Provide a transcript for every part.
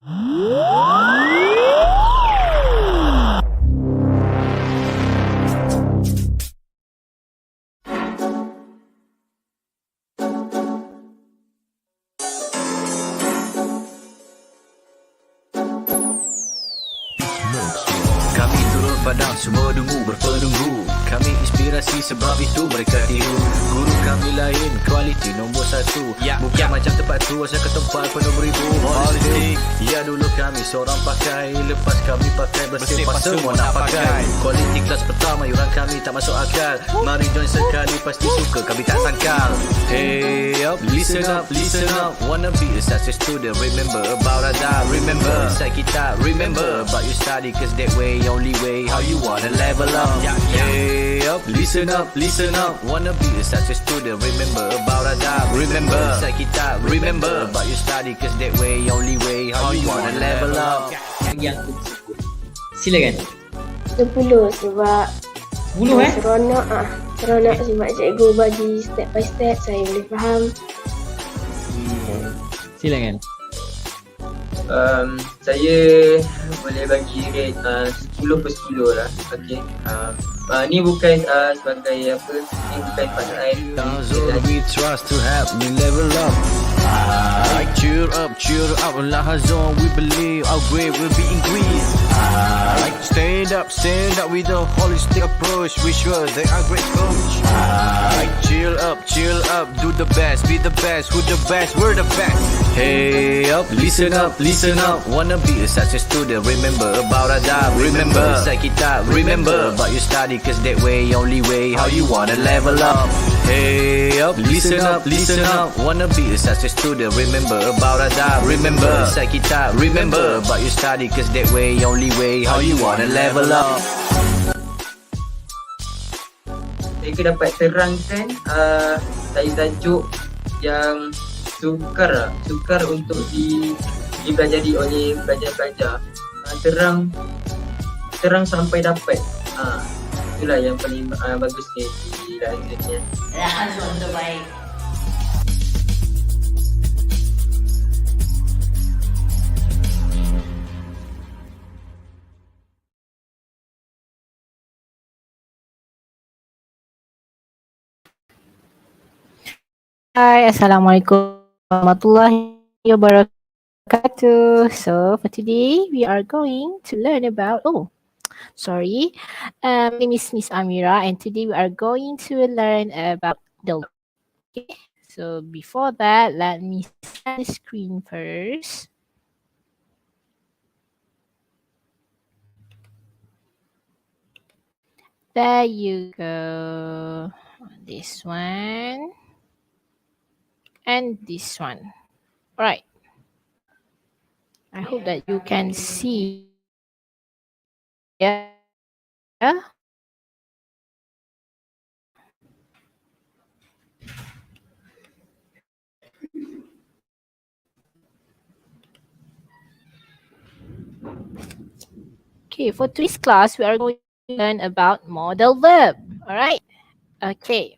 Kami turun padang, semua dungu berpenunggu. Kami inspirasi sebab itu mereka tiru. Guru kami lain, kualiti nombor 1. Bukan macam tempat tu, asal ke tempat penuh beribu politik. Ya dulu kami seorang pakai, lepas kami pakai bersih pas semua nak pakai. Kualiti kelas pertama, yuran kami tak masuk akal. Mari join sekali, pasti suka kami tak sangkal. Hey up, listen up, listen up. Wanna be a success student, remember about Ada. Remember, inside kita, remember about you study, cause that way, only way, how you wanna level up. Hey up, listen up, listen up. Wanna be a success student, remember about Ada. Remember, inside kita, remember about you study, cause that way, only way, how you wanna level up. Yang tersebut. Silakan. 10 sebab 10 seronok seronok sebab cikgu bagi step by step, saya boleh faham. Silakan. Saya boleh bagi rate 10 per 10 lah. Okay. Ni bukan sebagai apa, ni bukan pasangan. Zone we trust to help me level up. Cheer up, Lahazon, we believe our grade will be increased. Stand up with a holistic approach. We sure they are great coach. Chill up, do the best, be the best, who the best, we're the best. Hey up, listen up. Wanna be a success student, remember about Ada. Remember, inside kita, remember about you study, cause that way, only way, how you wanna level up. Hey up, listen up. Wanna be a success student, remember about Ada. Remember, inside kita, remember about you study, cause that way, only way, how you wanna level up. Mereka dapat terangkan tajuk yang sukar untuk dipelajari oleh pelajar-pelajar. Terang sampai dapat. Itulah yang paling bagus di dalam ini. Lahazon terbaik. Hi, Assalamualaikum warahmatullahi wabarakatuh. So for today, we are going to learn about, my name is Miss Amira, and today we are going to learn about the, okay. So before that, let me share the screen first. There you go. This one. And this one. All right. I hope that you can see. Yeah. Okay, for today's class, we are going to learn about modal verb. All right. Okay.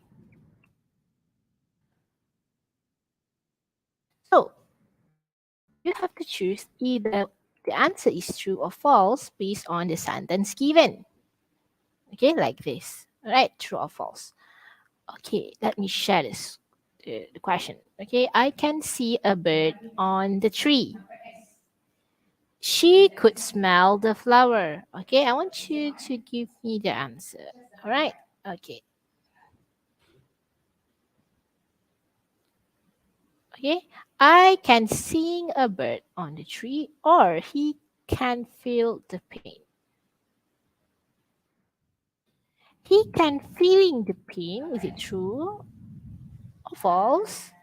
So, you have to choose either the answer is true or false based on the sentence given. Okay, like this. All right, true or false. Okay, let me share this, the question. Okay, I can see a bird on the tree. She could smell the flower. Okay, I want you to give me the answer. All right, okay. Okay, I can see a bird on the tree, or he can feel the pain. He can feeling the pain. Is it true or false?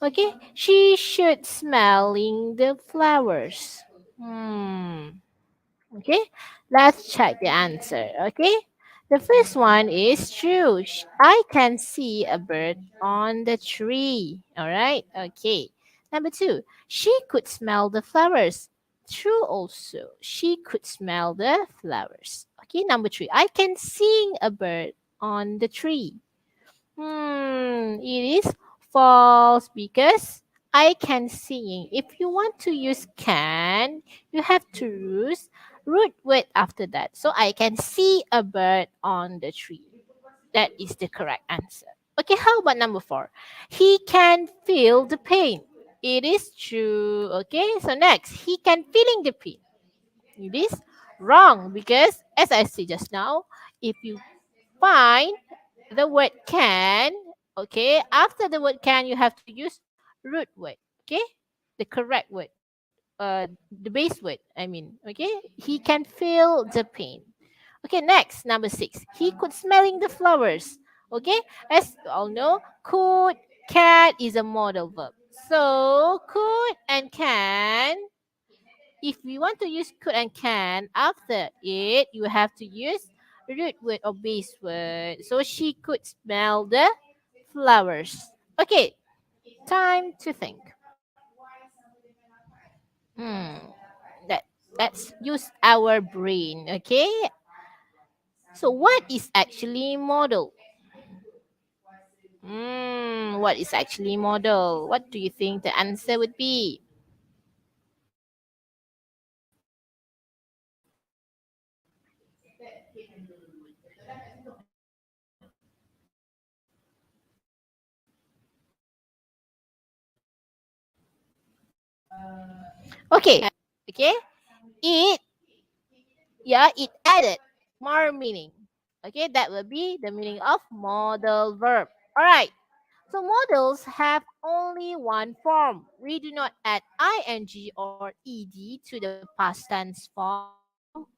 Okay, she should smelling the flowers. Okay, let's check the answer. Okay, the first one is true. I can see a bird on the tree. All right, okay. Number 2, she could smell the flowers. True also. She could smell the flowers. Okay, number 3, I can see a bird on the tree. It is false because I can see. If you want to use can, you have to use root word after that. So I can see a bird on the tree. That is the correct answer. Okay, how about number 4? He can feel the pain. It is true. Okay, so next, he can feeling the pain. It is wrong because as I said just now, if you find the word can, okay, after the word can, you have to use root word, okay, the correct word, the base word, I mean, okay, he can feel the pain. Okay, next, number 6, he could smelling the flowers. Okay, as you all know, could, can is a modal verb. So could and can, if we want to use could and can after it, you have to use root word or base word. So she could smell the flowers. Okay, time to think. Hmm. That let's use our brain. Okay. So what is actually model? What is actually model? What do you think the answer would be? Okay. Okay. It, yeah, it added more meaning. Okay, that will be the meaning of modal verb. All right. So modals have only one form. We do not add ing or ed to the past tense form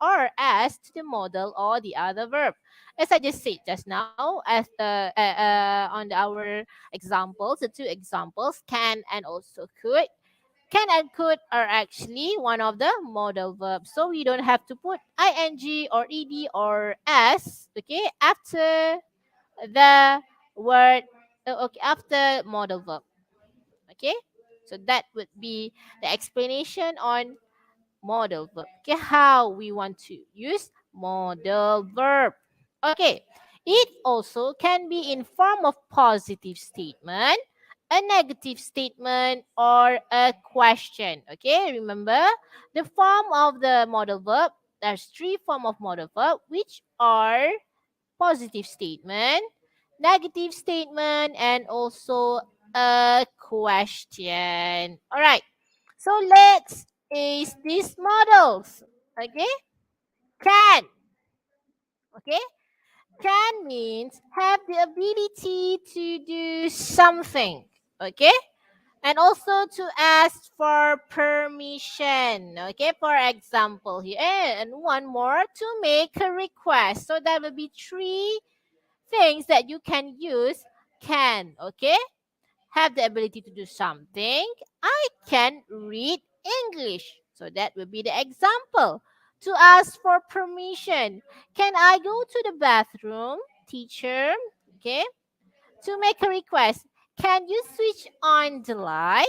or as to the modal or the other verb. As I just said just now, as on our examples, the two examples, can and also could. Can and could are actually one of the modal verbs. So we don't have to put ing or ed or s, okay, after the word, okay, after modal verb. Okay, so that would be the explanation on modal verb. Okay, how we want to use modal verb. Okay, it also can be in form of positive statement, a negative statement, or a question. Okay, remember the form of the modal verb. There's three form of modal verb, which are positive statement, negative statement, and also a question. All right. So let's is these models. Okay. Can. Okay. Can means have the ability to do something. Okay. And also to ask for permission. Okay. For example here. And one more to make a request. So that will be three things that you can use can, okay? Have the ability to do something. I can read English. So that would be the example. To ask for permission. Can I go to the bathroom, teacher? Okay. To make a request, can you switch on the light?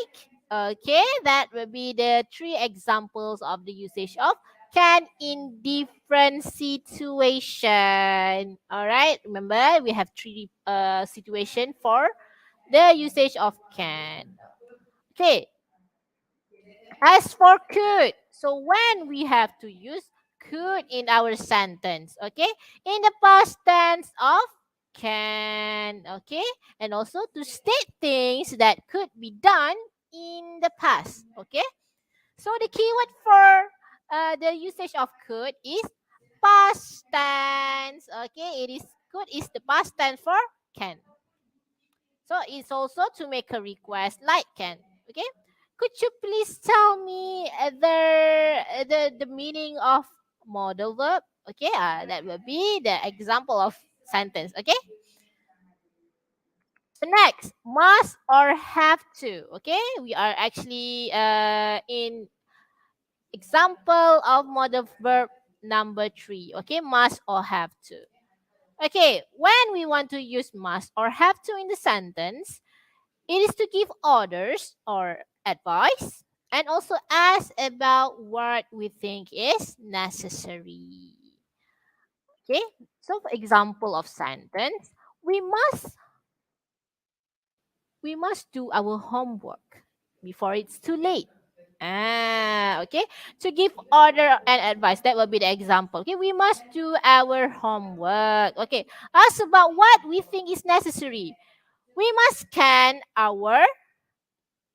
Okay, that will be the three examples of the usage of can in different situation. All right, remember we have three situation for the usage of can. Okay, as for could, so when we have to use could in our sentence, okay, in the past tense of can, okay, and also to state things that could be done in the past, okay. So the keyword for the usage of could is past tense, okay. It is could is the past tense for can. So it's also to make a request like can. Okay. Could you please tell me the meaning of modal verb? Okay, that will be the example of sentence. Okay. So next, must or have to. Okay, we are actually in example of modal verb number 3. Okay, must or have to. Okay, when we want to use must or have to in the sentence, it is to give orders or advice and also ask about what we think is necessary. Okay, so for example of sentence, we must we must do our homework. before it's too late. Okay. To give order and advice, that will be the example. Okay, we must do our homework. Okay, ask about what we think is necessary. We must scan our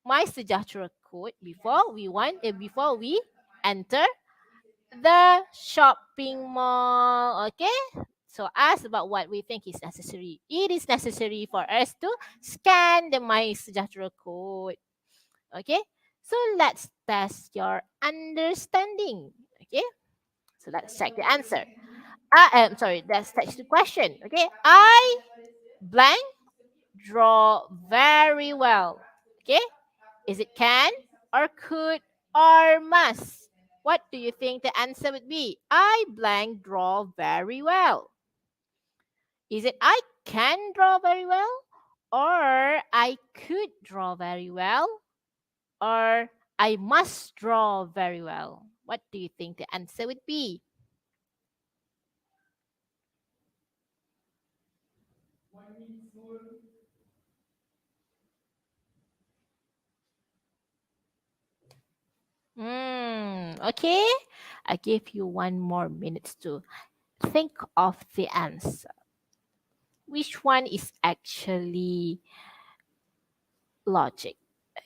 My Sejahtera code before we enter the shopping mall. Okay, so ask about what we think is necessary. It is necessary for us to scan the My Sejahtera code. Okay, so let's test your understanding. Okay, so let's check the answer. Sorry, let's check the question. Okay, I blank draw very well. Okay, is it can or could or must? What do you think the answer would be? I blank draw very well. Is it I can draw very well or I could draw very well or I must draw very well? What do you think the answer would be? Okay. I give you 1 more minute to think of the answer. Which one is actually logic?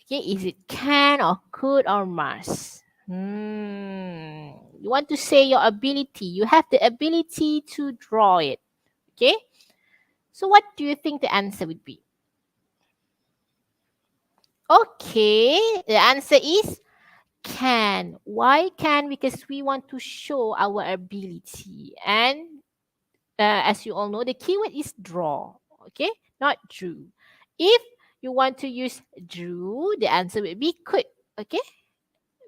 Okay, is it can or could or must? You want to say your ability. You have the ability to draw it. Okay. So what do you think the answer would be? Okay, the answer is can. Why can? Because we want to show our ability. And as you all know, the keyword is draw. Okay, not drew. If you want to use drew, the answer will be could. Okay,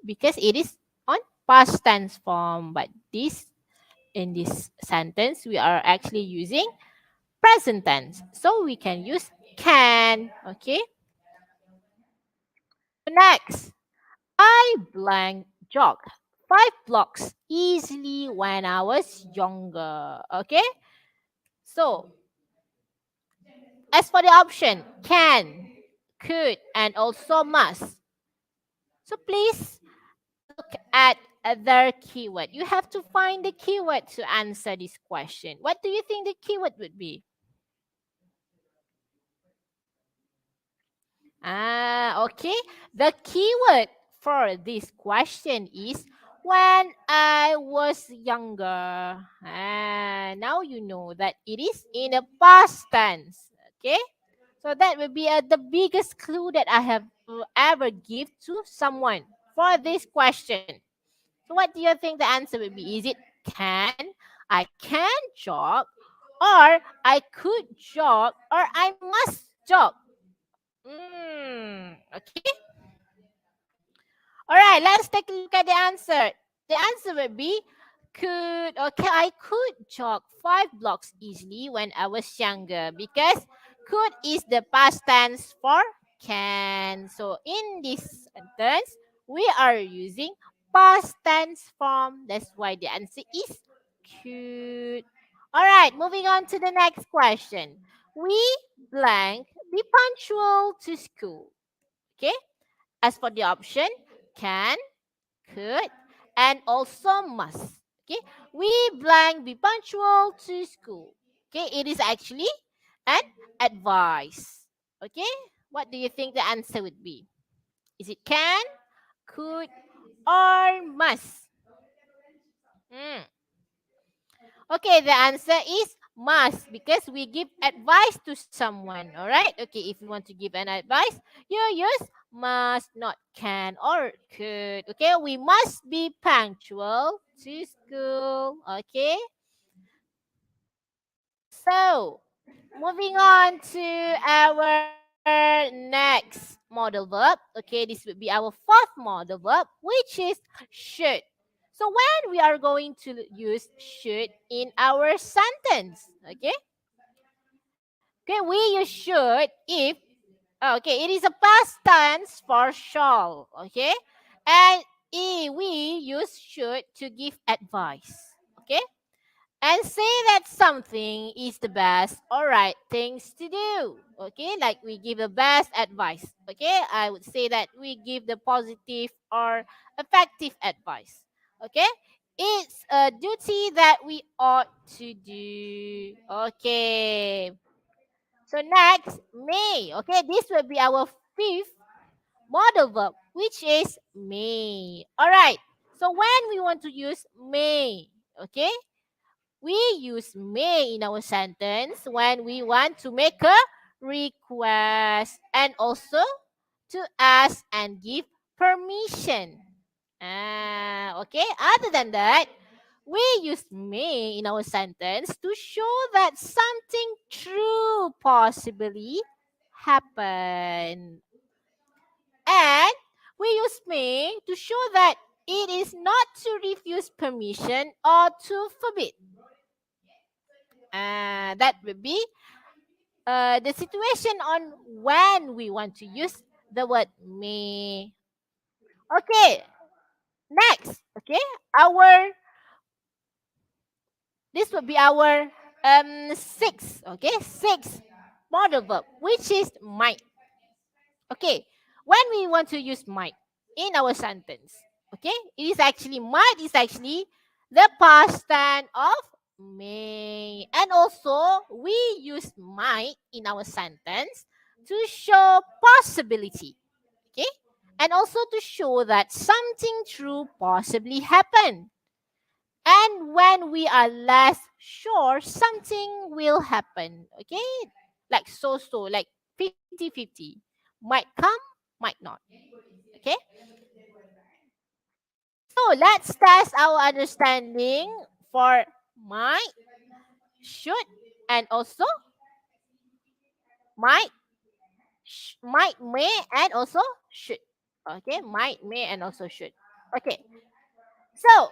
because it is on past tense form. But in this sentence, we are actually using present tense. So we can use can. Okay. Next, I blank jog 5 blocks easily when I was younger. Okay. So as for the option can, could, and also must. So please look at other keyword. You have to find the keyword to answer this question. What do you think the keyword would be? Okay. The keyword for this question is when I was younger. Now you know that it is in a past tense. Okay. So that will be the biggest clue that I have ever give to someone for this question. So what do you think the answer will be? Is it can, I can jog, or I could jog, or I must jog? Okay. All right, let's take a look at the answer. The answer will be I could jog 5 blocks easily when I was younger because could is the past tense for can. So in this sentence, we are using past tense form. That's why the answer is could. All right, moving on to the next question. We blank be punctual to school. Okay. As for the option, can, could, and also must. Okay, we blank be punctual to school. Okay, it is actually an advice. Okay, what do you think the answer would be? Is it can, could, or must? Okay, the answer is must because we give advice to someone. All right. Okay, if you want to give an advice, you use must, not can or could. Okay, we must be punctual to school. Okay. So, moving on to our next modal verb. Okay, this would be our fourth modal verb, which is should. So when we are going to use should in our sentence, okay, we use should if okay, it is a past tense for shall, okay, and we use should to give advice, okay. and say that something is the best or right things to do. Okay, like we give the best advice. Okay, I would say that we give the positive or effective advice. Okay, it's a duty that we ought to do. Okay, so next, may. Okay, this will be our fifth model verb, which is may. All right, so when we want to use may, okay, we use may in our sentence when we want to make a request and also to ask and give permission. Okay, other than that, we use may in our sentence to show that something true possibly happened. And we use may to show that it is not to refuse permission or to forbid. That would be the situation on when we want to use the word may. Okay, next. Okay, our this would be our sixth. Okay, sixth model verb, which is might. Okay, when we want to use might in our sentence, okay, it is actually might is actually the past tense of may, and also we use might in our sentence to show possibility, okay, and also to show that something true possibly happened. And when we are less sure, something will happen, okay, like like 50-50, might come, might not, okay. So let's test our understanding for might, should, and also might, might, may, and also should. Okay, might, may, and also should. Okay, so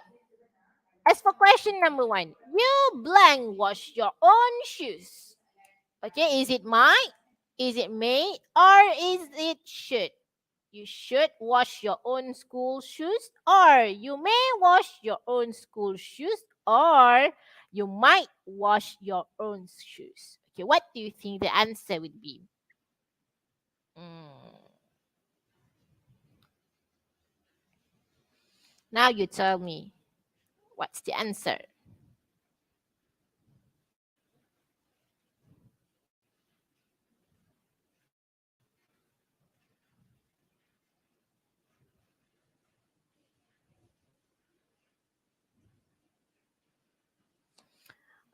as for question number one, you blank wash your own shoes. Okay, is it might, is it may, or is it should? You should wash your own school shoes, or you may wash your own school shoes, or you might wash your own shoes. Okay, what do you think the answer would be? Mm. Now you tell me what's the answer.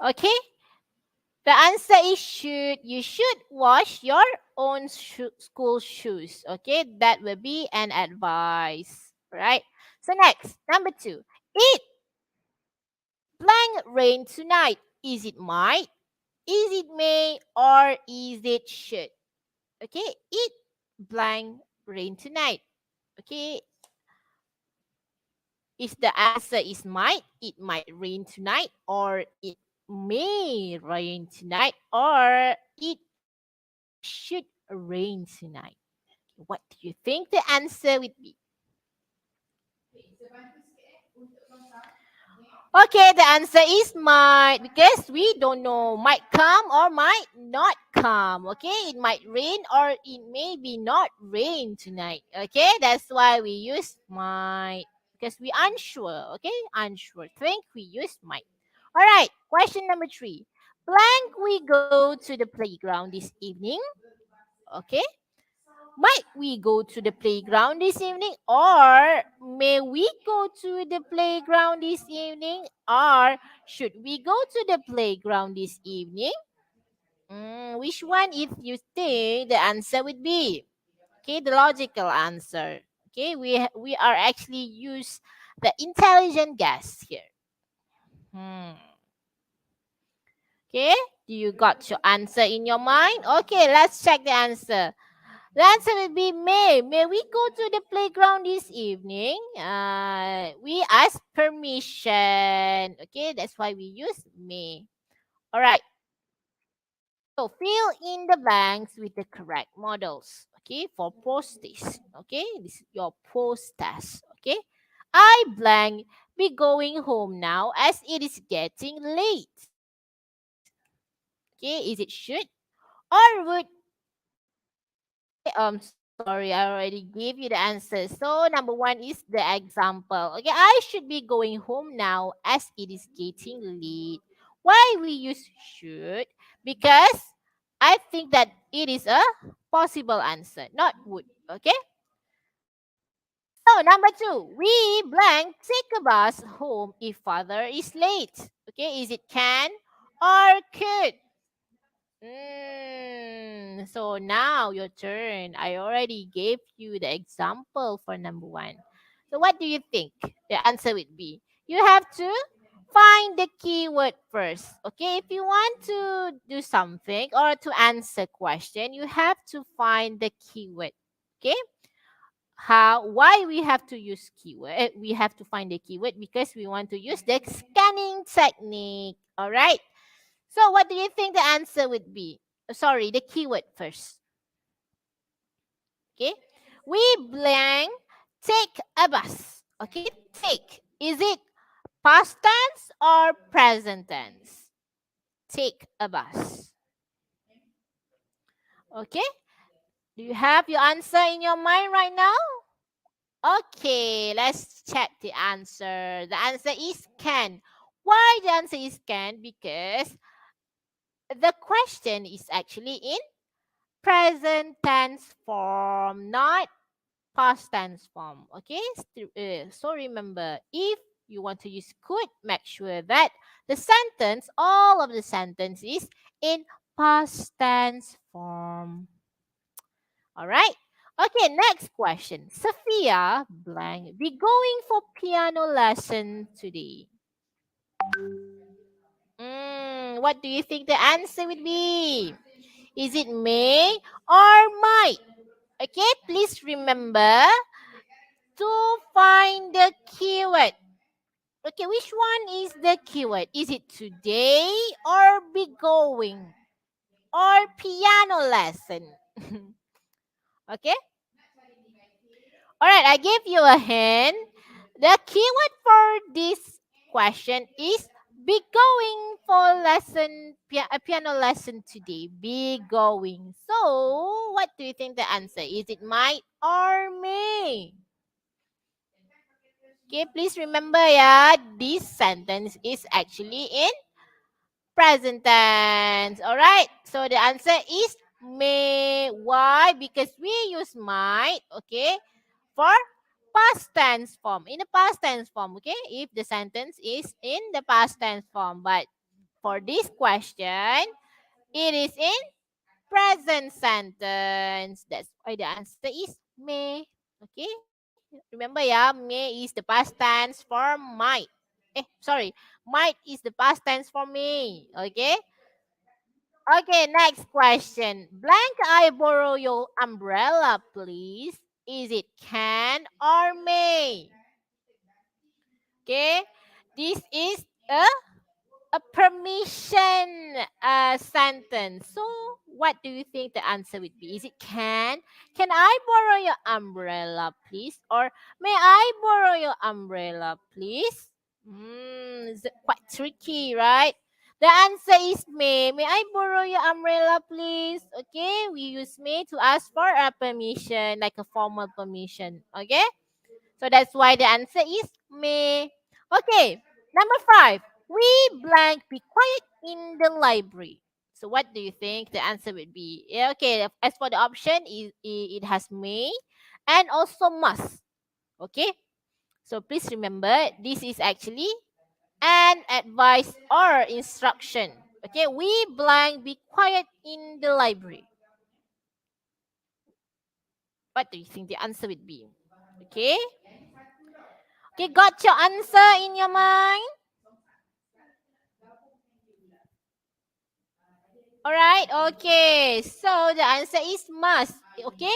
Okay, the answer is should. You should wash your own school shoes. Okay, that will be an advice, right? So next, number two, it blank rain tonight. Is it might? Is it may? Or is it should? Okay, it blank rain tonight. Okay, if the answer is might, it might rain tonight, or it may rain tonight, or it should rain tonight. What do you think the answer would be? Okay, the answer is might, because we don't know might come or might not come. Okay, it might rain or it may be not rain tonight. Okay, that's why we use might, because we unsure. Okay, unsure. Think we use might. All right, question number three. Blank, we go to the playground this evening. Okay, might we go to the playground this evening, or may we go to the playground this evening, or should we go to the playground this evening? Which one if you think the answer would be? Okay, the logical answer. Okay, we are actually use the intelligent guess here. Okay, do you got your answer in your mind? Okay, let's check the answer. The answer will be may. May we go to the playground this evening? We ask permission. Okay, that's why we use may. All right. So fill in the blanks with the correct models. Okay, for post this. Okay, this is your post test. Okay, I blank be going home now as it is getting late? Okay, is it should or would? Okay, sorry, I already gave you the answer. So number one is the example. Okay, I should be going home now as it is getting late. Why we use should? Because I think that it is a possible answer, not would. Okay. So number two, we blank take a bus home if father is late. Okay, is it can or could? So now your turn. I already gave you the example for number one. So what do you think the answer would be? You have to find the keyword first. Okay, if you want to do something or to answer question, you have to find the keyword. Okay, why we have to use keyword? We have to find the keyword because we want to use the scanning technique. All right. So what do you think the answer would be? Sorry, the keyword first. Okay. We blank take a bus. Okay. Take. Is it past tense or present tense? Take a bus. Okay. Do you have your answer in your mind right now? Okay, let's check the answer. The answer is can. Why the answer is can? Because the question is actually in present tense form, not past tense form. Okay, so remember, if you want to use could, make sure that the sentence, all of the sentence is in past tense form. All right. Okay, next question. Sophia blank be going for piano lesson today. What do you think the answer would be? Is it may or might? Okay, please remember to find the keyword. Okay, which one is the keyword? Is it today or be going or piano lesson? Okay. All right, I give you a hint. The keyword for this question is be going for a piano lesson today. Be going. So, what do you think the answer? Is it might or may? Okay, please remember, yeah, this sentence is actually in present tense. All right, so the answer is may. Why? Because we use might, okay, for past tense form. In the past tense form, okay, if the sentence is in the past tense form. But for this question, it is in present sentence. That's why the answer is may. Okay, remember, yeah, may is the past tense for might. Sorry, might is the past tense for me. Okay. Okay, next question. Blank, I borrow your umbrella, please. Is it can or may? Okay, this is a permission sentence. So, what do you think the answer would be? Is it can? Can I borrow your umbrella, please? Or may I borrow your umbrella, please? It's quite tricky, right? The answer is may. May I borrow your umbrella, please? Okay, we use may to ask for a permission, like a formal permission. Okay, so that's why the answer is may. Okay, number five. We blank be quiet in the library. So what do you think the answer would be? Yeah, okay, as for the option, it has may and also must. Okay, so please remember this is actually an advice or instruction. Okay, we blank be quiet in the library. What do you think the answer would be? Okay. Okay, got your answer in your mind? All right, okay. So the answer is must. Okay,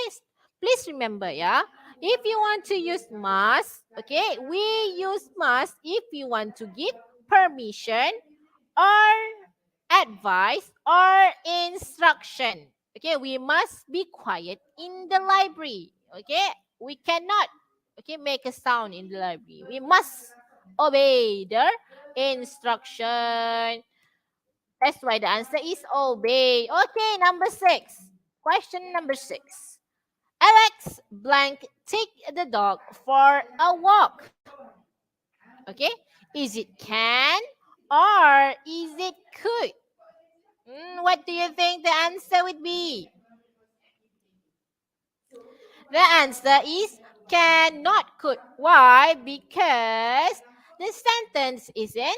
please remember, yeah. If you want to use must, okay, we use must if you want to give permission or advice or instruction. Okay, we must be quiet in the library. Okay, we cannot, okay, make a sound in the library. We must obey the instruction. That's why the answer is obey. Okay, number 6. Question number 6. Alex blank take the dog for a walk. Okay, is it can or is it could? What do you think the answer would be? The answer is cannot could. Why? Because the sentence is in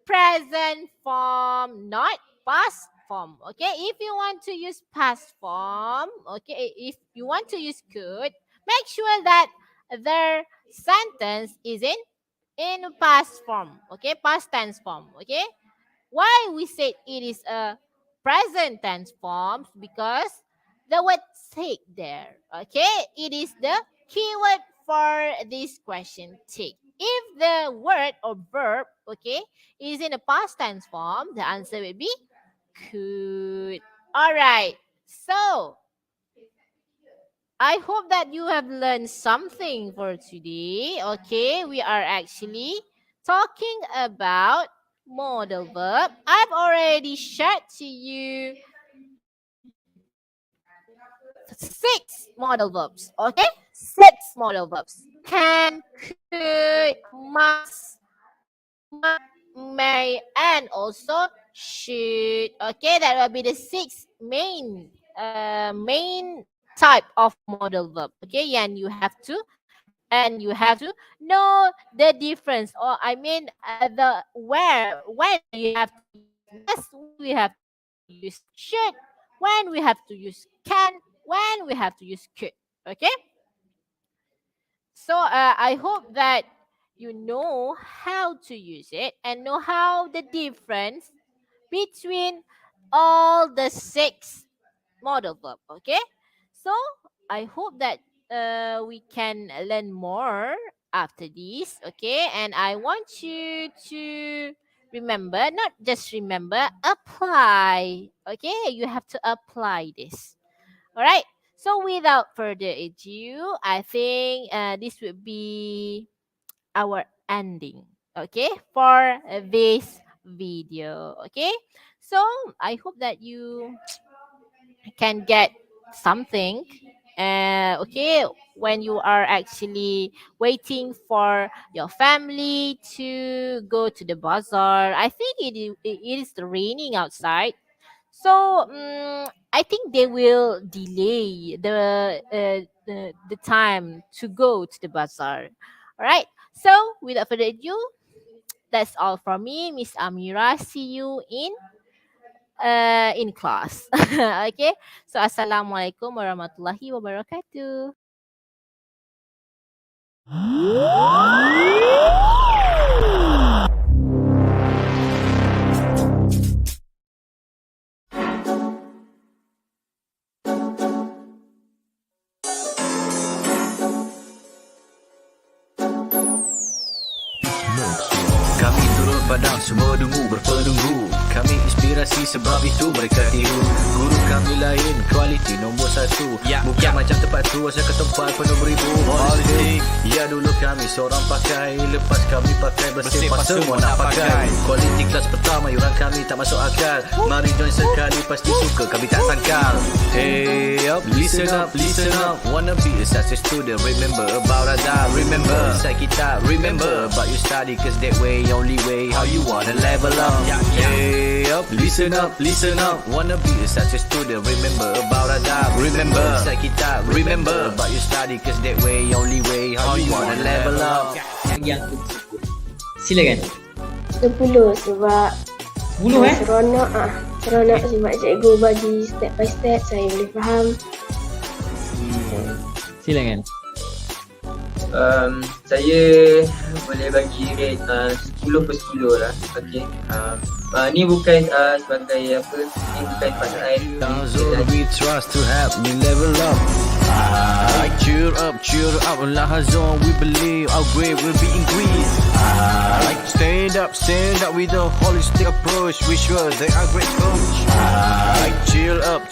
present form, not past form. Okay, if you want to use past form, okay, if you want to use could, make sure that the sentence is in past form. Okay, past tense form. Okay, why we said it is a present tense form? Because the word take there. Okay, it is the keyword for this question, take. If the word or verb, okay, is in a past tense form, the answer will be could. All right. So I hope that you have learned something for today. Okay, we are actually talking about modal verb. I've already shared to you 6 modal verbs. Okay, 6 modal verbs: can, could, must, may, and also should. Okay, that will be the 6 main type of modal verb. Okay, and you have to know the difference, or I mean the where, when you have to use must, when we have to use should, when we have to use can, when we have to use could. Okay, so I hope that you know how to use it and know how the difference between all the 6 modal verb. Okay, so I hope that we can learn more after this. Okay, and I want you to remember, not just remember, apply. Okay, you have to apply this. All right, so without further ado, I think this would be our ending, okay, for this video. Okay, so I hope that you can get something, okay, when you are actually waiting for your family to go to the bazaar. I think it is raining outside, so I think they will delay the time to go to the bazaar. All right, so without further ado, that's all from me, Miss Amira. See you in class. Okay, so assalamualaikum warahmatullahi wabarakatuh. Kami turun padang, semua dungu berpenunggu. Kami inspirasi sebab itu mereka tiru. Guru kami lain, kualiti nombor 1. Bukan macam tempat tu, asal ke tempat penuh beribu. Politik, ya dulu kami seorang pakai. Lepas kami pakai bersepah semua nak pakai. Kualiti kelas pertama, yuran kami tak masuk akal. Mari join sekali, pasti suka kami tak sangkal. Hey up, listen up, listen up. Wanna be a success student, remember about adab. Remember, inside kita, remember about your study. Cause that way, only way, how you wanna level up. Hey up, listen up, listen up. Wanna be a success student, remember about adab. Remember, inside kita, remember about your study. Cause that way, only way, how you wanna level up. Yang tersebut. Silakan. 10 sebab 10 seronok seronok sebab cikgu bagi step by step, saya boleh faham. Silakan. Saya boleh bagi rate 10 per 10 lah. Okay. Ni bukan sebagai apa, ni bukan pada air. Tanzor we trust to help me level up. Cheer up, Lahazon we believe our grade will be increased. Stand up with a holistic approach. We sure they are great coach. Chill up,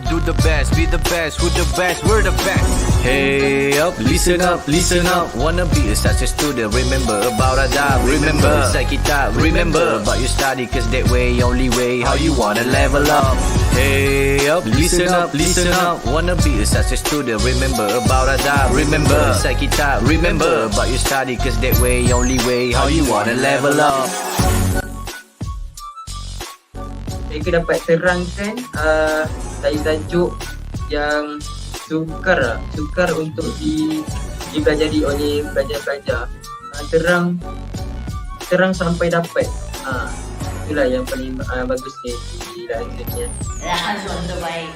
do the best, be the best, who the best, we're the best. Hey up, listen up, listen up. Wanna be a success student, remember about adab. Remember inside kitab, remember about your study, cause that way, only way how you wanna level up. Hey up, listen up, listen up. Wanna be a success student, remember about adab. Remember inside kitab, remember about your study, cause that way, only way how you wanna level up. Mereka dapat terangkan tajuk yang sukar untuk dipelajari oleh pelajar-pelajar. Terang sampai dapat. Itulah yang paling bagusnya di dalam ni. Rakan terbaik.